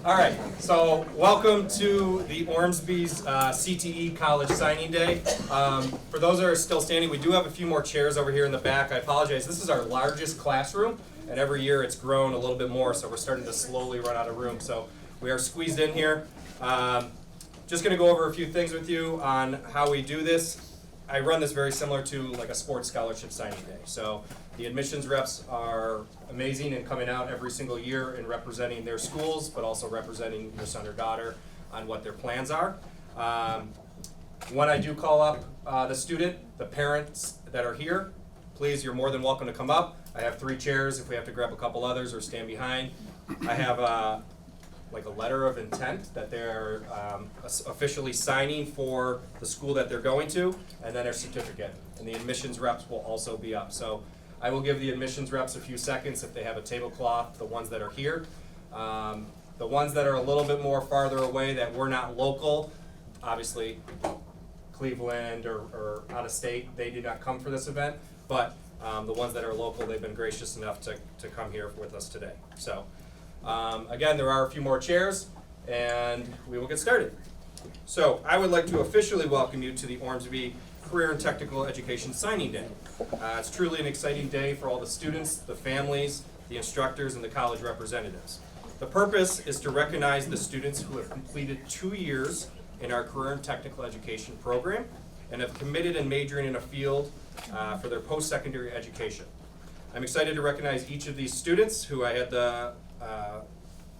All right, so welcome to the Ormsby's CTE College Signing Day. For those that are still standing, we do have a few more chairs over here in the back. I apologize, this is our largest classroom, and every year it's grown a little bit more, so we're starting to slowly run out of room. So we are squeezed in here. Just gonna go over a few things with you on how we do this. I run this very similar to like a sports scholarship signing day. So the admissions reps are amazing and coming out every single year and representing their schools, but also representing your son or daughter on what their plans are. When I do call up the student, the parents that are here, please, you're more than welcome to come up. I have 3 chairs if we have to grab a couple others or stand behind. I have like a letter of intent that they're officially signing for the school that they're going to, and then their certificate. And the admissions reps will also be up. So I will give the admissions reps a few seconds if they have a tablecloth, the ones that are here. The ones that are a little bit more farther away that we're not local, obviously Cleveland or out of state, they did not come for this event, but the ones that are local, they've been gracious enough to come here with us today. So again, there are a few more chairs, and we will get started. So I would like to officially welcome you to the Ormsby Career and Technical Education Signing Day. It's truly an exciting day for all the students, the families, the instructors, and the college representatives. The purpose is to recognize the students who have completed 2 years in our Career and Technical Education program and have committed and majoring in a field for their post-secondary education. I'm excited to recognize each of these students who I had the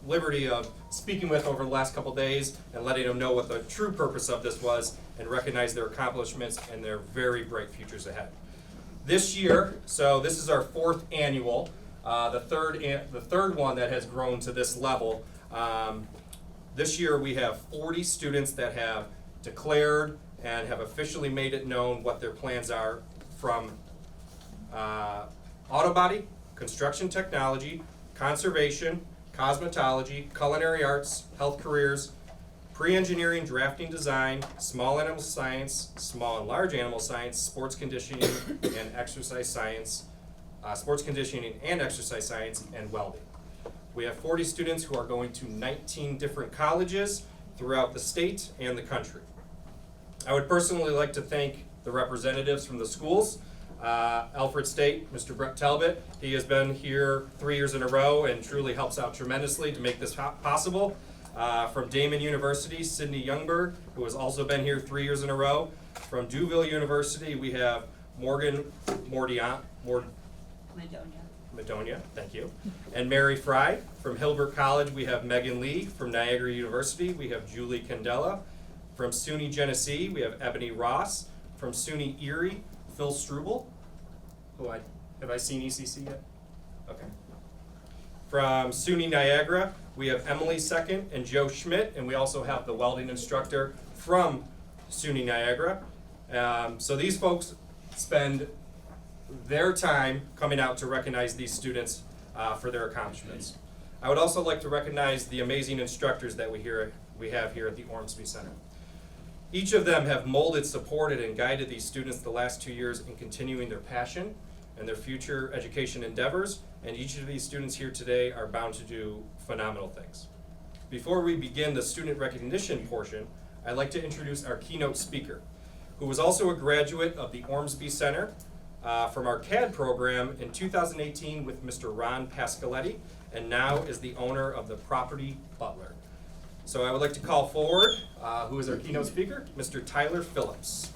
liberty of speaking with over the last couple days and letting them know what the true purpose of this was and recognize their accomplishments and their very bright futures ahead. This year, so this is our 4th annual, the third one that has grown to this level. This year we have 40 students that have declared and have officially made it known what their plans are from auto body, construction technology, conservation, cosmetology, culinary arts, health careers, pre-engineering, drafting design, small animal science, small and large animal science, sports conditioning and exercise science, and welding. We have 40 students who are going to 19 different colleges throughout the state and the country. I would personally like to thank the representatives from the schools. Alfred State, Mr. Brett Talbot, he has been here 3 years in a row and truly helps out tremendously to make this possible. From Damon University, Sydney Youngberg, who has also been here 3 years in a row. From Duville University, we have Morgan Madonia, thank you. And Mary Fry. From Hilbert College, we have Megan Lee. From Niagara University, we have Julie Candela. From SUNY Genesee, we have Ebony Ross. From SUNY Erie, Phil Struble. Have I seen ECC yet? Okay. From SUNY Niagara, we have Emily Second and Joe Schmidt, and we also have the welding instructor from SUNY Niagara. So these folks spend their time coming out to recognize these students for their accomplishments. I would also like to recognize the amazing instructors that we have here at the Ormsby Center. Each of them have molded, supported, and guided these students the last 2 years in continuing their passion and their future education endeavors, and each of these students here today are bound to do phenomenal things. Before we begin the student recognition portion, I'd like to introduce our keynote speaker, who was also a graduate of the Ormsby Center from our CAD program in 2018 with Mr. Ron Pascaletti, and now is the owner of the property Butler. So I would like to call forward, who is our keynote speaker, Mr. Tyler Phillips.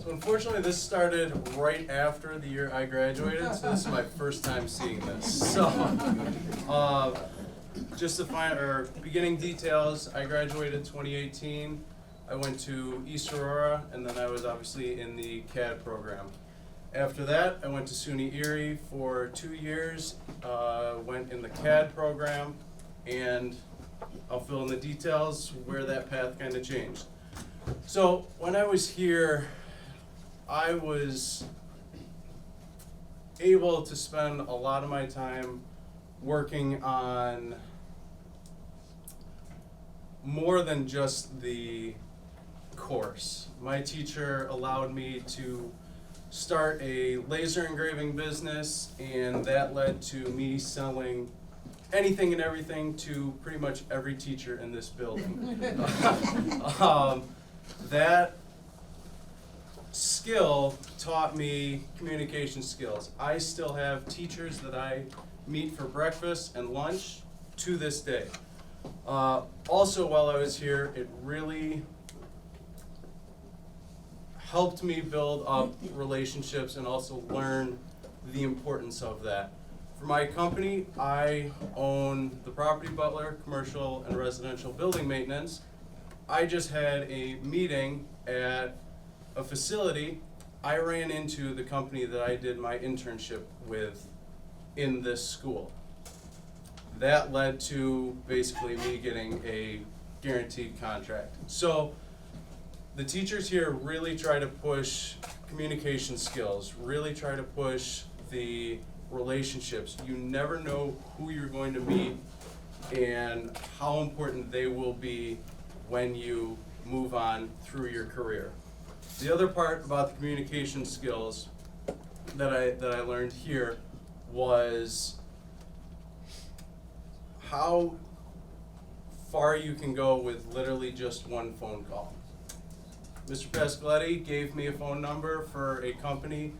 So unfortunately, this started right after the year I graduated, so this is my first time seeing this. So, just to beginning details, I graduated 2018. I went to East Aurora, and then I was obviously in the CAD program. After that, I went to SUNY Erie for 2 years, went in the CAD program, and I'll fill in the details where that path kind of changed. So when I was here, I was able to spend a lot of my time working on more than just the course. My teacher allowed me to start a laser engraving business, and that led to me selling anything and everything to pretty much every teacher in this building. That skill taught me communication skills. I still have teachers that I meet for breakfast and lunch to this day. Also, while I was here, it really helped me build up relationships and also learn the importance of that. For my company, I own the Property Butler, commercial and residential building maintenance. I just had a meeting at a facility. I ran into the company that I did my internship with in this school. That led to basically me getting a guaranteed contract. So the teachers here really try to push communication skills, really try to push the relationships. You never know who you're going to meet and how important they will be when you move on through your career. The other part about the communication skills that I learned here was how far you can go with literally just one phone call. Mr. Pascoletti gave me a phone number for a company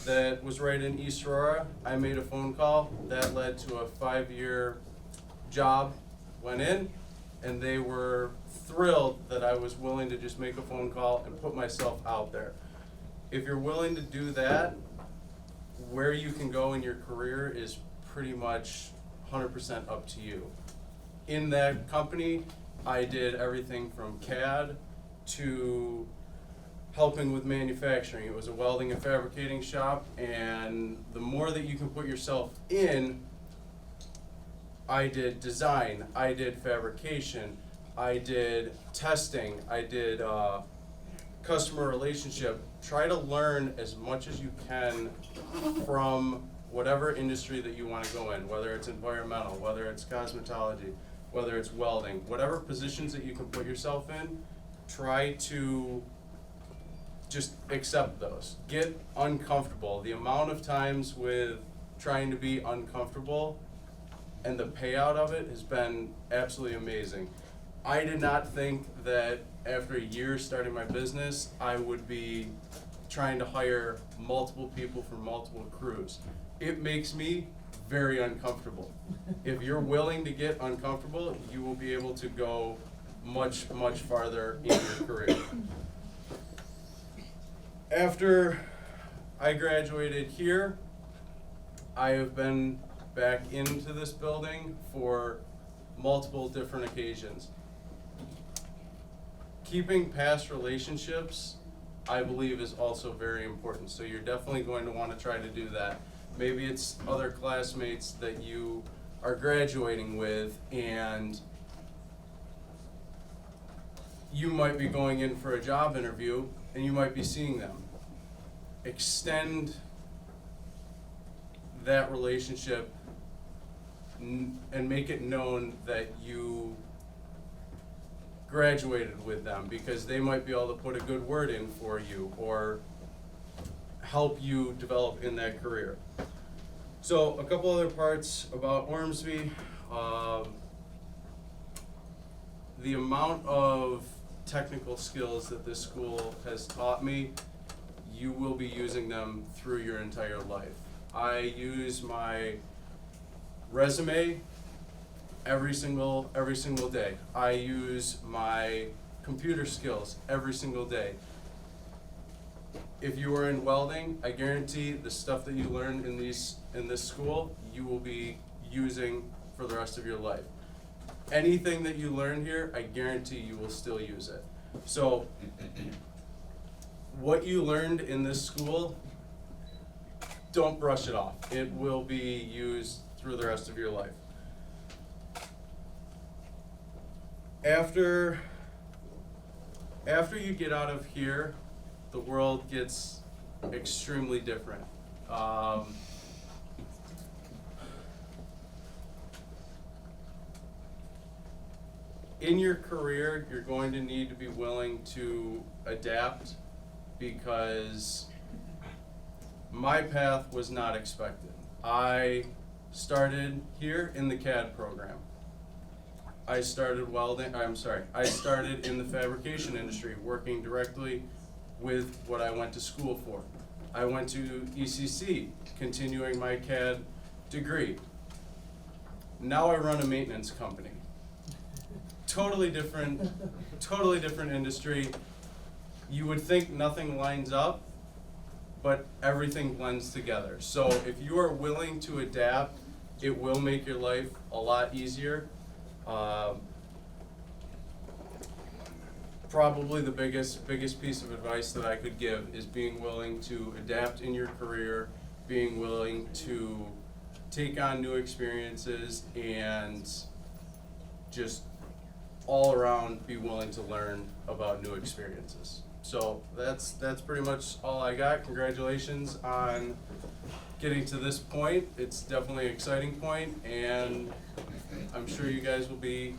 that was right in East Aurora. I made a phone call. That led to a 5-year job, went in, and they were thrilled that I was willing to just make a phone call and put myself out there. If you're willing to do that, where you can go in your career is pretty much 100% up to you. In that company, I did everything from CAD to helping with manufacturing. It was a welding and fabricating shop, and the more that you can put yourself in, I did design, I did fabrication, I did testing, I did customer relationship. Try to learn as much as you can from whatever industry that you want to go in, whether it's environmental, whether it's cosmetology, whether it's welding, whatever positions that you can put yourself in, try to just accept those. Get uncomfortable. The amount of times with trying to be uncomfortable and the payout of it has been absolutely amazing. I did not think that after a year starting my business, I would be trying to hire multiple people from multiple crews. It makes me very uncomfortable. If you're willing to get uncomfortable, you will be able to go much, much farther in your career. After I graduated here, I have been back into this building for multiple different occasions. Keeping past relationships, I believe, is also very important. So you're definitely going to want to try to do that. Maybe it's other classmates that you are graduating with, and you might be going in for a job interview and you might be seeing them. Extend that relationship and make it known that you graduated with them, because they might be able to put a good word in for you or help you develop in that career. So a couple other parts about Ormsby. The amount of technical skills that this school has taught me, you will be using them through your entire life. I use my resume every single day. I use my computer skills every single day. If you are in welding, I guarantee the stuff that you learn in this school, you will be using for the rest of your life. Anything that you learn here, I guarantee you will still use it. So, what you learned in this school, don't brush it off. It will be used through the rest of your life. After you get out of here, the world gets extremely different. In your career, you're going to need to be willing to adapt, because my path was not expected. I started here in the CAD program. I started I started in the fabrication industry, working directly with what I went to school for. I went to ECC, continuing my CAD degree. Now I run a maintenance company. Totally different industry. You would think nothing lines up, but everything blends together. So if you are willing to adapt, it will make your life a lot easier. Probably the biggest piece of advice that I could give is being willing to adapt in your career, being willing to take on new experiences, and just all around be willing to learn about new experiences. So that's pretty much all I got. Congratulations on getting to this point. It's definitely an exciting point, and I'm sure you guys will be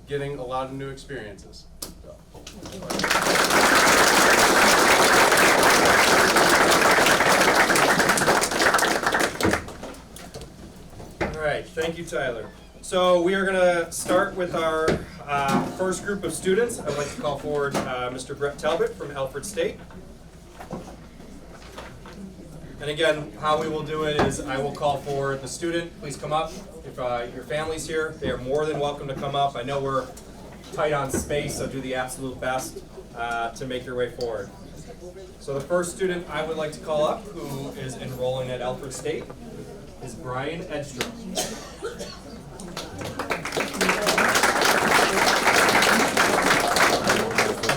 getting a lot of new experiences. All right, thank you, Tyler. So we are going to start with our first group of students. I'd like to call forward Mr. Brett Talbot from Alfred State. And again, how we will do it is I will call for the student. Please come up. If your family's here, they are more than welcome to come up. I know we're tight on space, so do the absolute best to make your way forward. So the first student I would like to call up, who is enrolling at Alfred State, is Brian Edstrom.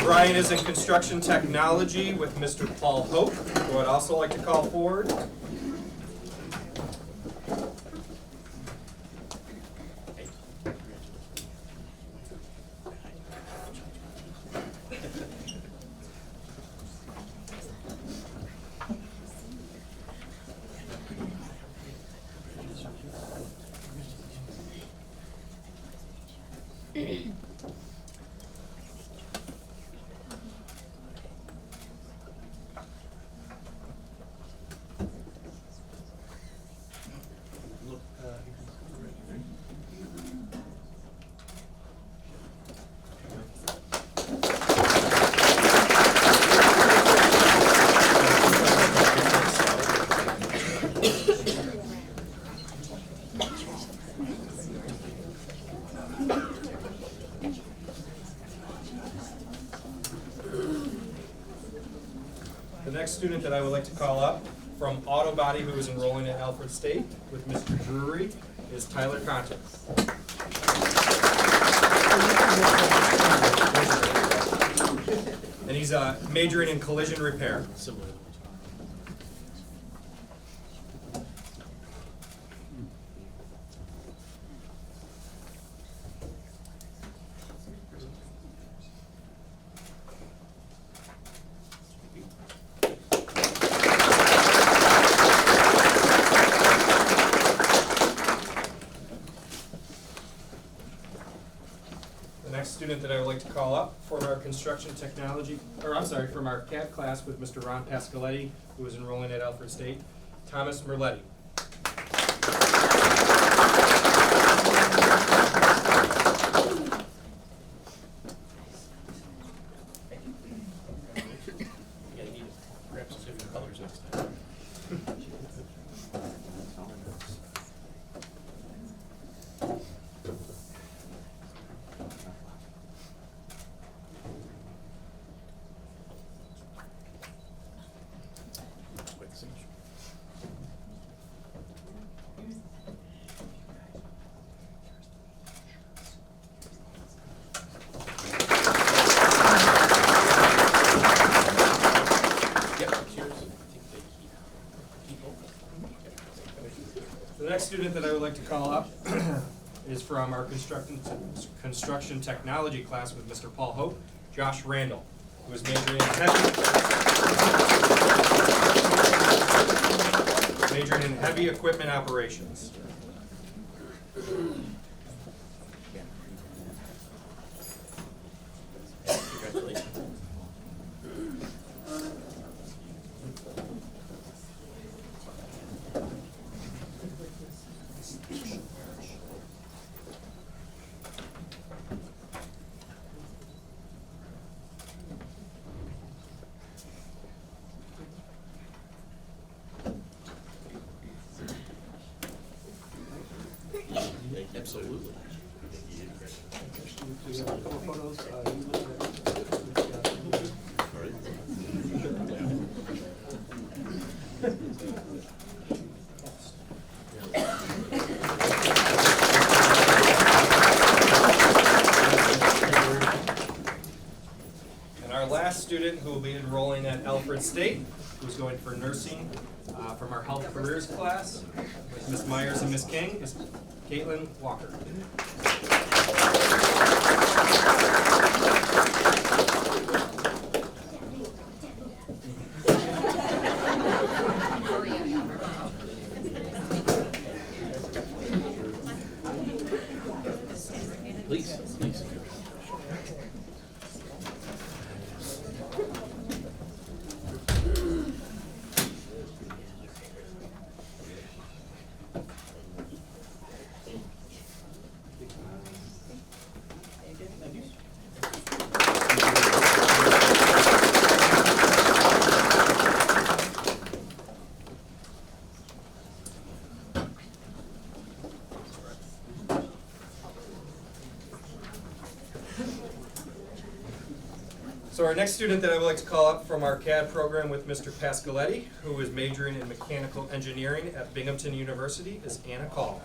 Brian is in construction technology with Mr. Paul Hope, who I'd also like to call forward. The next student that I would like to call up from Auto Body, who is enrolling at Alfred State with Mr. Drury, is Tyler Conter. And he's majoring in collision repair. Student that I would like to call up from our construction technology, from our CAD class with Mr. Ron Pascoletti, who is enrolling at Alfred State, Thomas Merletti. The next student that I would like to call up is from our construction technology class with Mr. Paul Hope, Josh Randall, who is majoring in heavy equipment operations. Absolutely. And our last student who will be enrolling at Alfred State, who's going for nursing from our health careers class with Ms. Myers and Ms. King, is Caitlin Walker. Please, please. So our next student that I would like to call up from our CAD program with Mr. Pascaletti, who is majoring in mechanical engineering at Binghamton University, is Anna Call.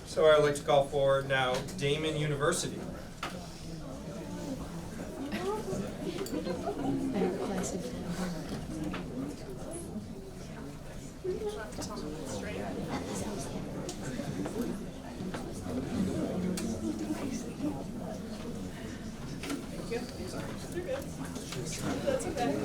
So I would like to call forward now Damon University. That's okay.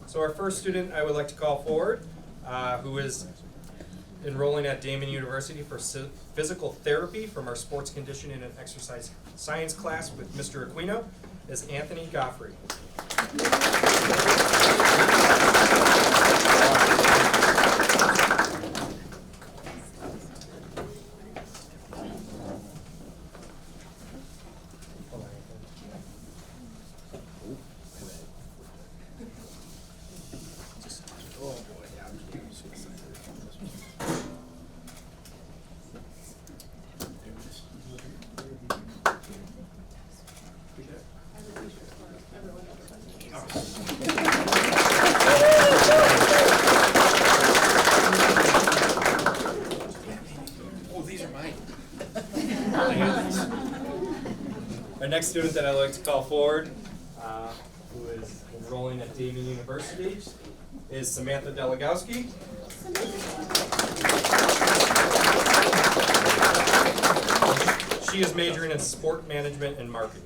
So our first student I would like to call forward, who is enrolling at Damon University for physical therapy from our sports conditioning and exercise science class with Mr. Aquino, is Anthony Goffrey. Our next student that I'd like to call forward, who is enrolling at Damon University, is Samantha Delegowski. She is majoring in sport management and marketing.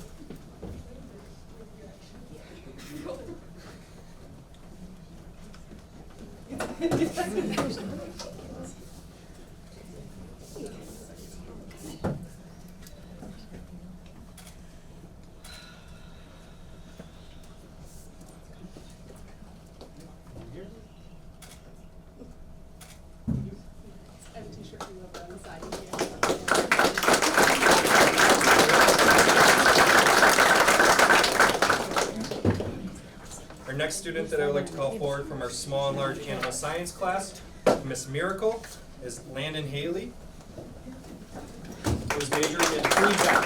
I have a t-shirt you love on the side. Our next student that I would like to call forward from our small and large animal science class, Miss Miracle, is Landon Haley, who is majoring in pre-vet.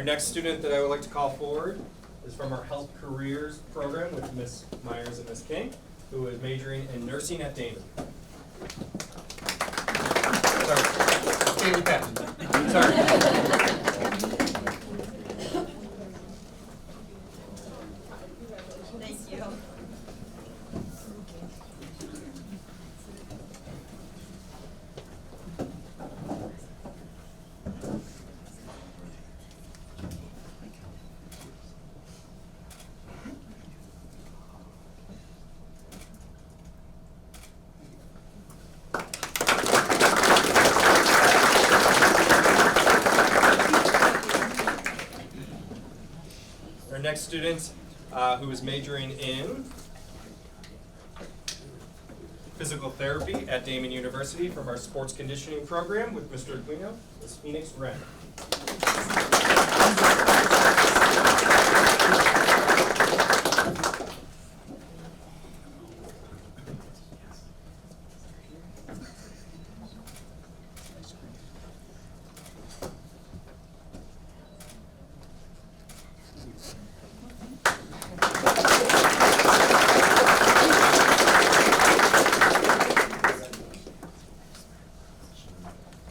Our next student that I would like to call forward is from our Health Careers program with Ms. Myers and Ms. King, who is majoring in nursing at Damon. Sorry, Haley Patton. Sorry. Thank you. Our next student, who is majoring in physical therapy at Damon University from our sports conditioning program with Mr. Aquino, is Phoenix Wren.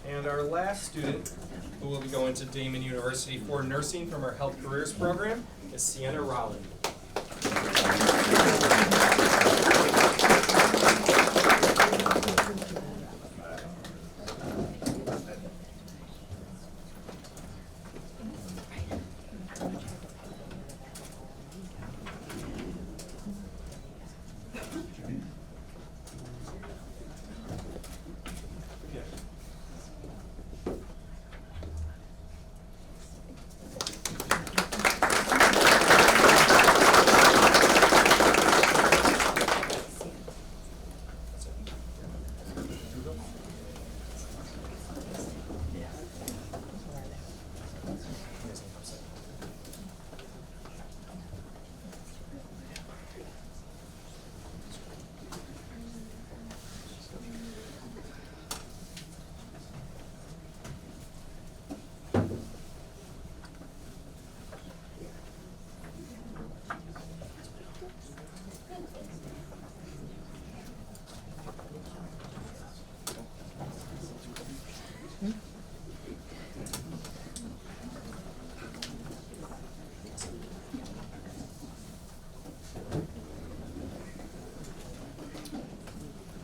And our last student, who will be going to Damon University for nursing from our Health Careers program, is Sienna Rowland.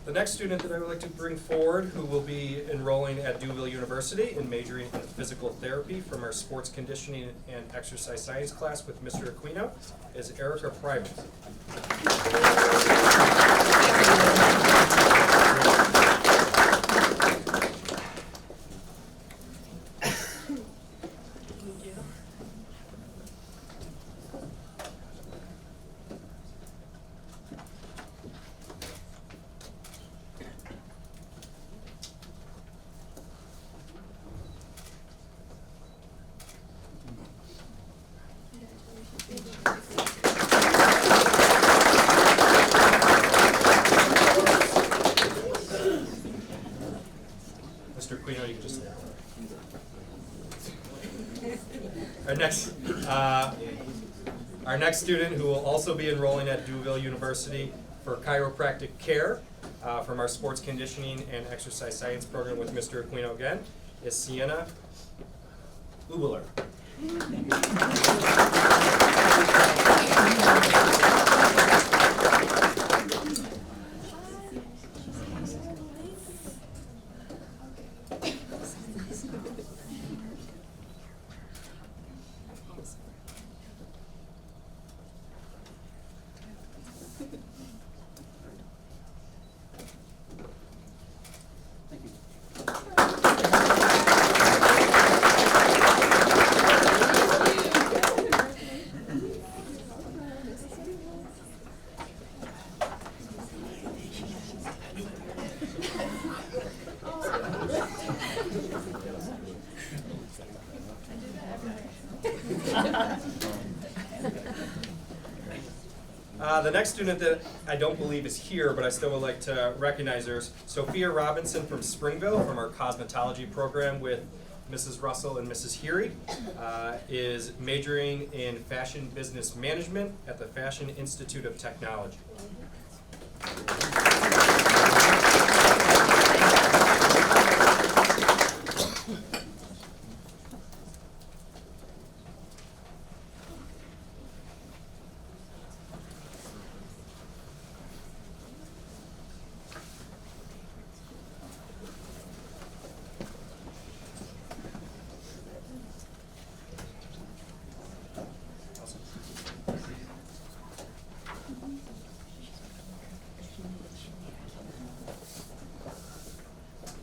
The next student that I would like to bring forward, who will be enrolling at Duville University and majoring in physical therapy from our sports conditioning and exercise science class with Mr. Aquino, is Erica Private. Mr. Aquino, you can just. Our next student, who will also be enrolling at Duville University for chiropractic care from our sports conditioning and exercise science program with Mr. Aquino again, is Sienna Ubeler. The next student that I don't believe is here, but I still would like to recognize her, is Sophia Robinson from Springville, from our cosmetology program with Mrs. Russell and Mrs. Erie, is majoring in Fashion Business Management at the Fashion Institute of Technology.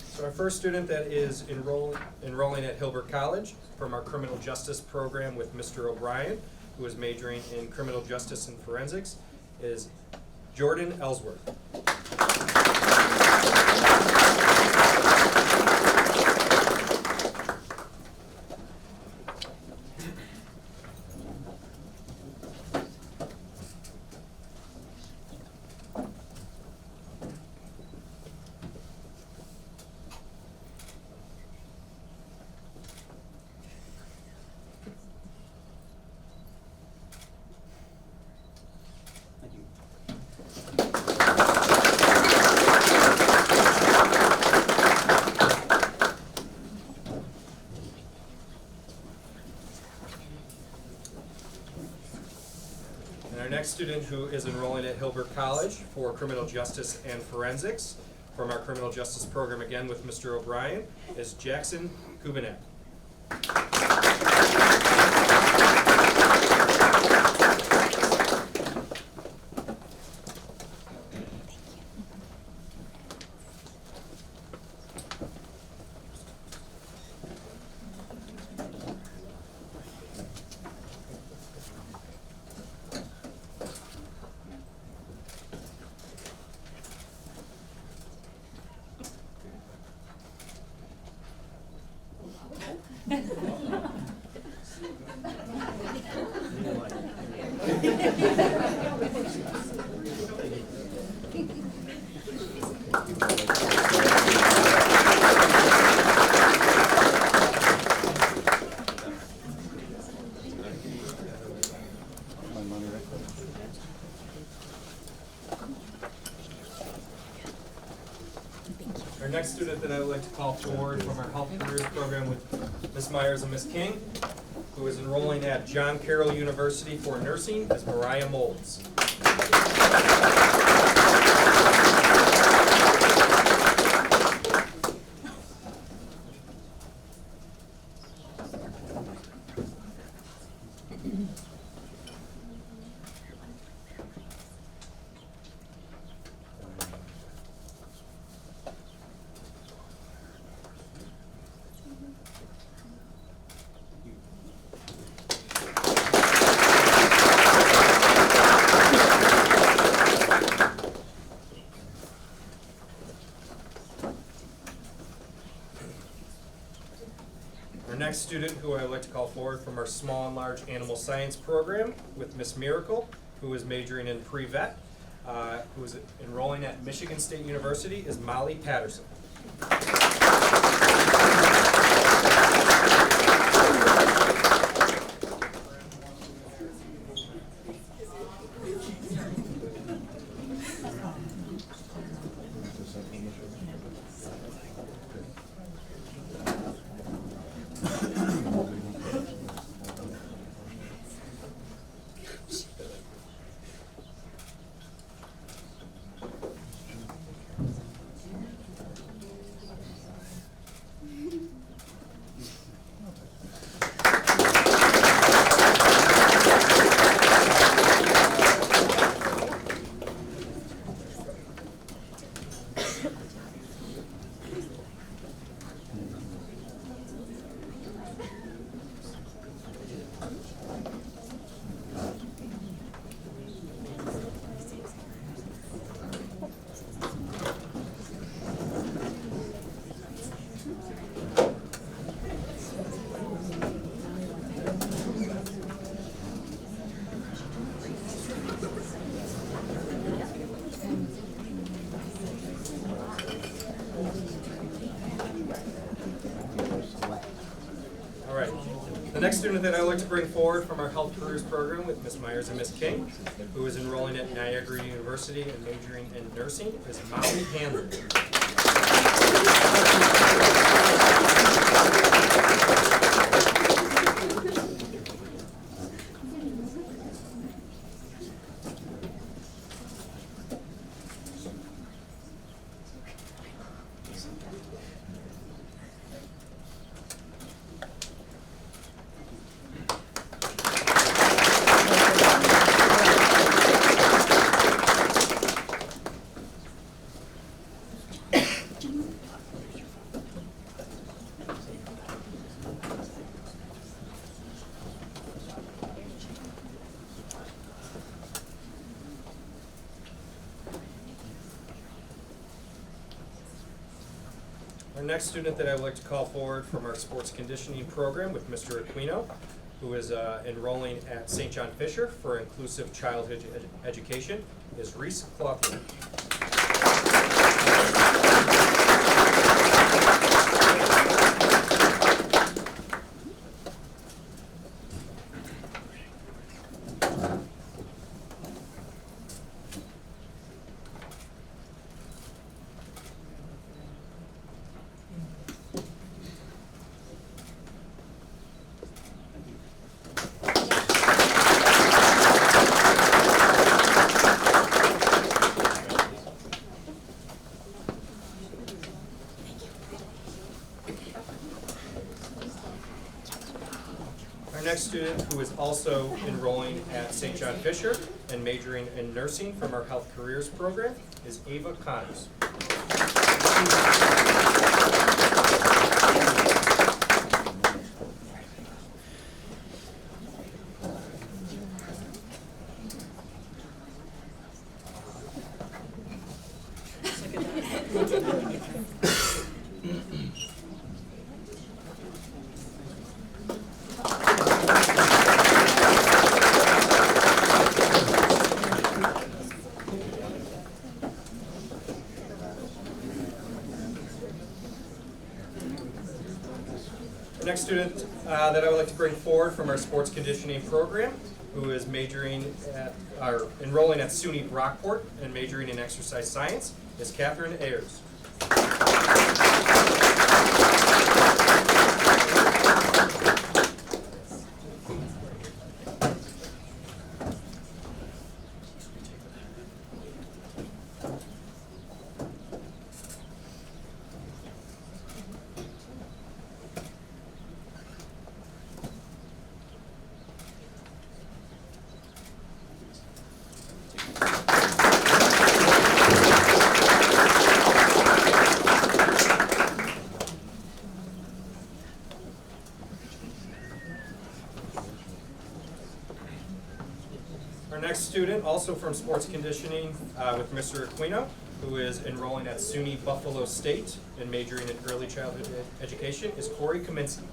So our first student that is enrolling at Hilbert College from our criminal justice program with Mr. O'Brien, who is majoring in criminal justice and forensics, is Jordan Ellsworth. And our next student who is enrolling at Hilbert College for criminal justice and forensics from our criminal justice program again with Mr. O'Brien is Jackson Kubinek. Our next student that I would like to call forward from our Health Careers program with Ms. Myers and Ms. King, who is enrolling at John Carroll University for nursing, is Mariah Molds. Our next student who I would like to call forward from our small and large animal science program with Miss Miracle, who is majoring in pre-vet, who is enrolling at Michigan State University, is Molly Patterson. next student that I'd like to bring forward from our Health Careers program with Ms. Myers and Ms. King, who is enrolling at Niagara University and majoring in nursing, is Molly Hanlon. Our next student that I would like to call forward from our sports conditioning program with Mr. Aquino, who is enrolling at St. John Fisher for inclusive childhood education, is Reese Clothier. Our next student, who is also enrolling at St. John Fisher and majoring in nursing from our Health Careers program, is Ava Connors. The next student that I would like to bring forward from our sports conditioning program, who is enrolling at SUNY Brockport and majoring in exercise science, is Catherine Ayers. Our next student, also from sports conditioning with Mr. Aquino, who is enrolling at SUNY Buffalo State and majoring in early childhood education, is Corey Kaminsky.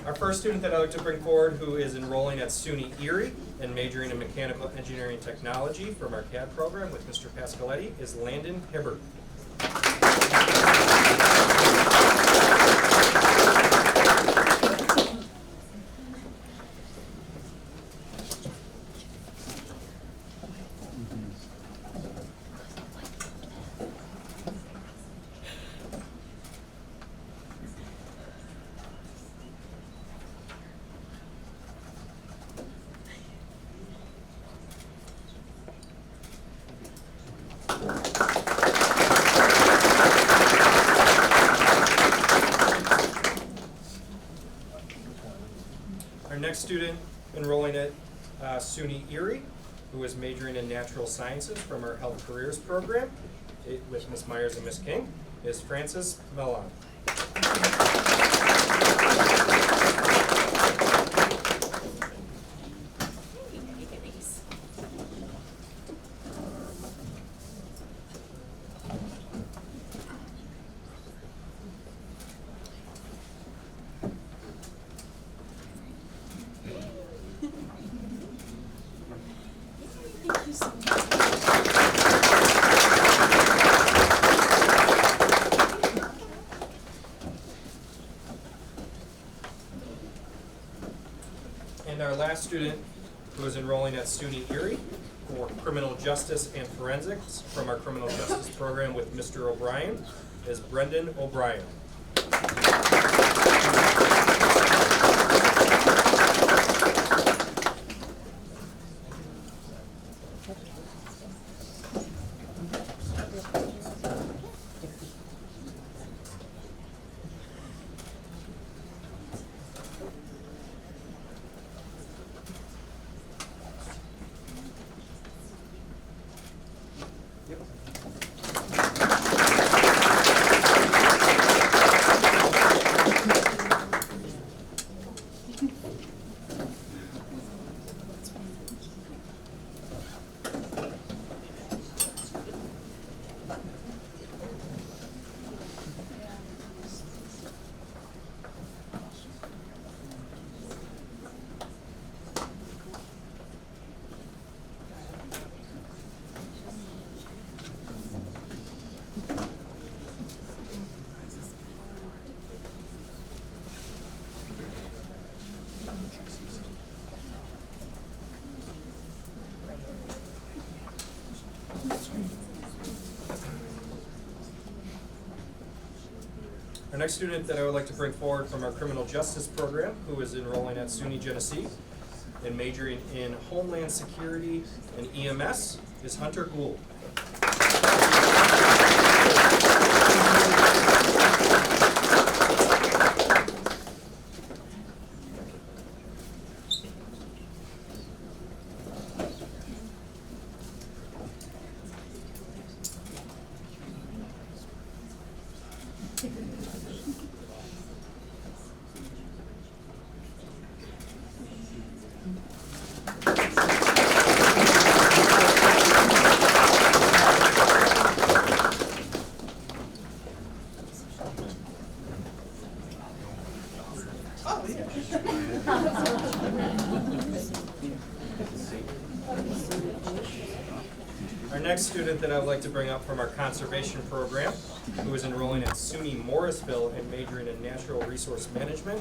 Our first student that I'd like to bring forward, who is enrolling at SUNY Erie and majoring in mechanical engineering technology from our CAD program with Mr. Pascaletti, is Landon Hibbert. student enrolling at SUNY Erie, who is majoring in natural sciences from our health careers program with Ms. Myers and Ms. King, is Frances Mellon. Thank you so much. And our last student, who is enrolling at SUNY Erie for criminal justice and forensics from our criminal justice program with Mr. O'Brien, is Brendan O'Brien. Our next student that I would like to bring forward from our criminal justice program, who is enrolling at SUNY Genesee and majoring in Homeland Security and EMS, is Hunter Gould. Our next student that I would like to bring up from our conservation program, who is enrolling at SUNY Morrisville and majoring in natural resource management,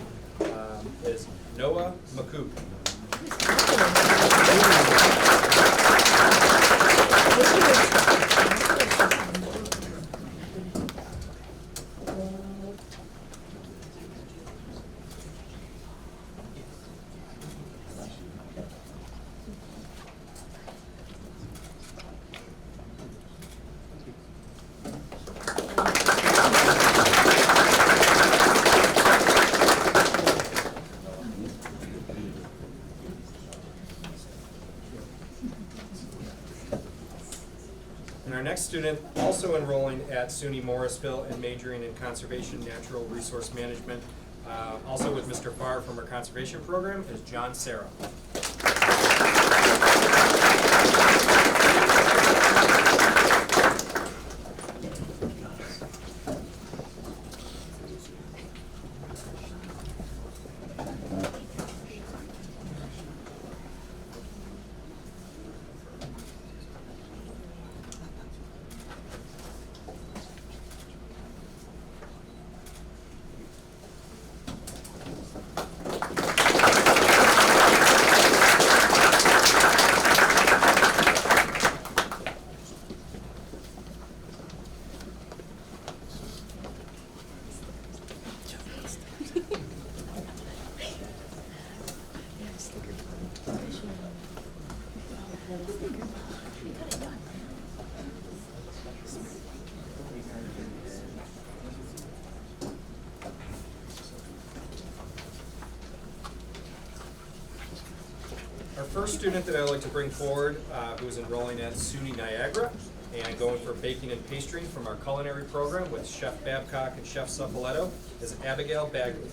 is Noah McCoop. And our next student, also enrolling at SUNY Morrisville and majoring in conservation natural resource management, also with Mr. Farr from our conservation program, is John Serra. first student that I'd like to bring forward, who is enrolling at SUNY Niagara and going for baking and pastry from our culinary program with Chef Babcock and Chef Suppoletto, is Abigail Bagley.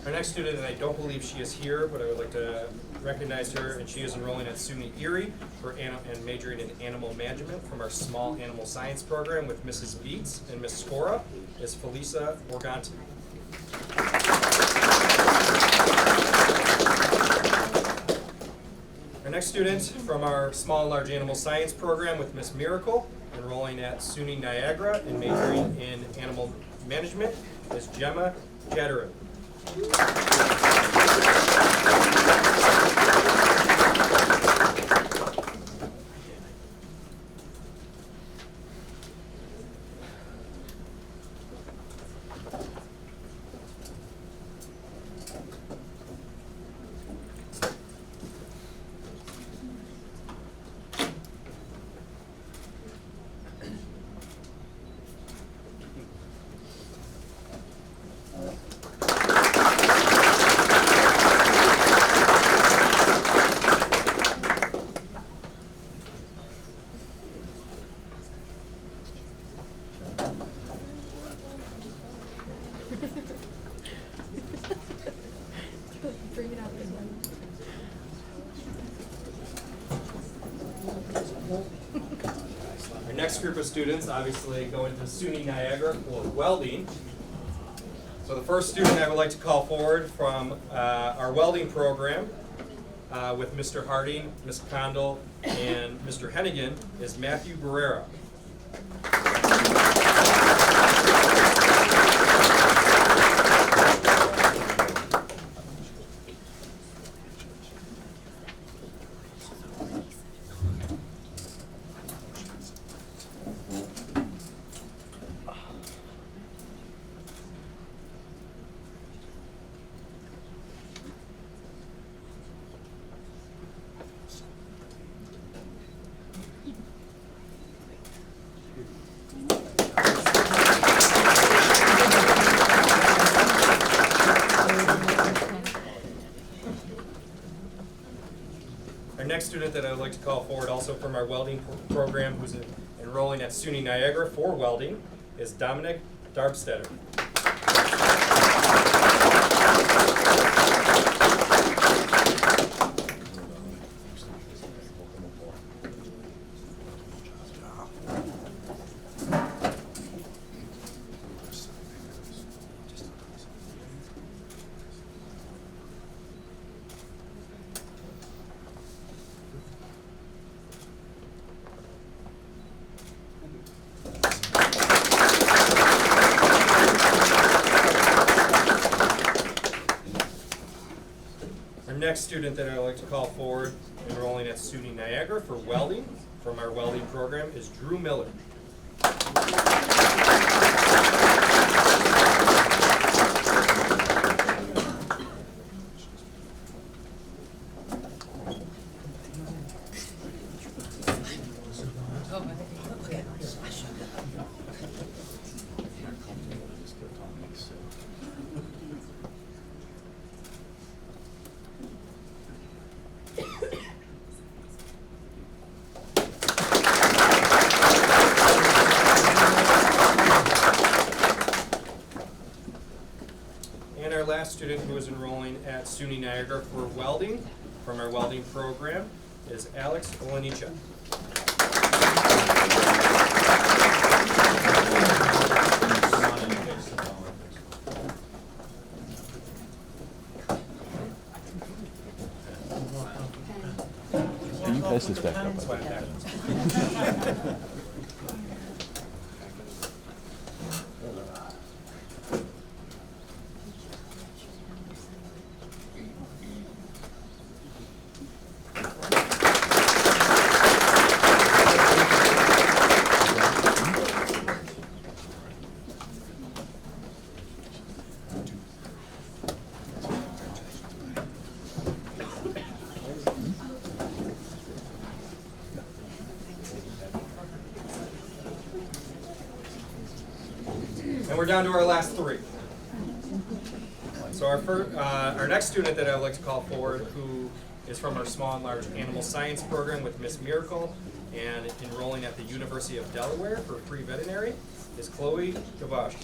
Our next student, and I don't believe she is here, but I would like to recognize her, and she is enrolling at SUNY Erie and majoring in animal management from our small animal science program with Mrs. Beats, and Miss Scora is Felisa Morganti. Our next student from our small and large animal science program with Miss Miracle, enrolling at SUNY Niagara and majoring in animal management, is Gemma Jadderin. Bring it out this way. Our next group of students obviously going to SUNY Niagara for welding. So the first student I would like to call forward from our welding program with Mr. Harding, Ms. Condell, and Mr. Hennigan is Matthew Barrera. Our next student that I would like to call forward, also from our welding program, who's enrolling at SUNY Niagara for welding, is Dominic Darbstetter. Next student that I'd like to call forward, enrolling at SUNY Niagara for welding from our welding program, is Drew Miller. And our last student who is enrolling at SUNY Niagara for welding from our welding program is Alex Olanicha. Can you pass this back up? That's why it happens. And we're down to our last three. So our next student that I would like to call forward, who is from our small and large animal science program with Miss Miracle and enrolling at the University of Delaware for pre-veterinary, is Chloe Gavash.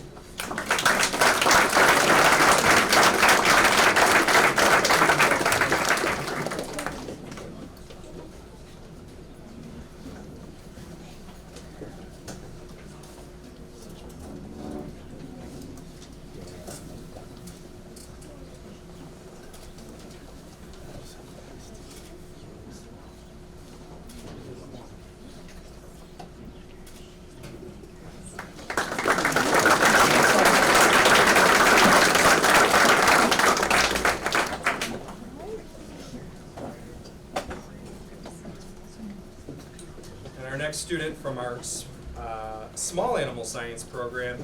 Our next student from our small animal science program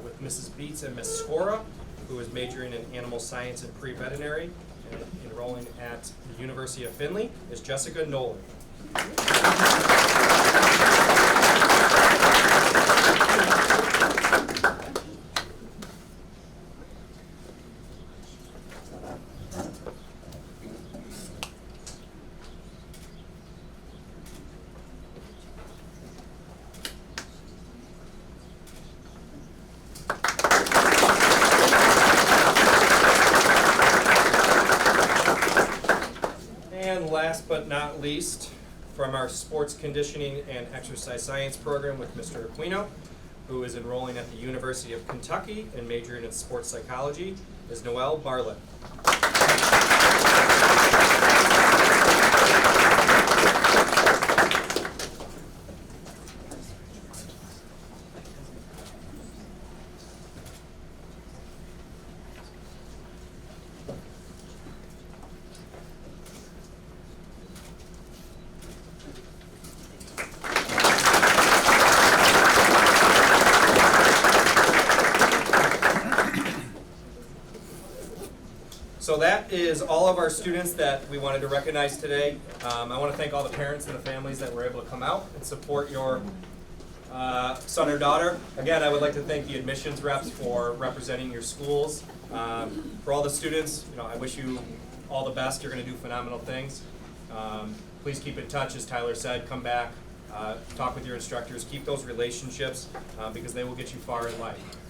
with Mrs. Beats and Miss Scora, who is majoring in animal science and pre-veterinary and enrolling at the University of Findlay, is Jessica Nolan. And last but not least, from our sports conditioning and exercise science program with Mr. Aquino, who is enrolling at the University of Kentucky and majoring in sports psychology, is Noelle Bartlett. So that is all of our students that we wanted to recognize today. I want to thank all the parents and the families that were able to come out and support your son or daughter. Again, I would like to thank the admissions reps for representing your schools. For all the students, I wish you all the best. You're going to do phenomenal things. Please keep in touch, as Tyler said. Come back, talk with your instructors, keep those relationships because they will get you far in life.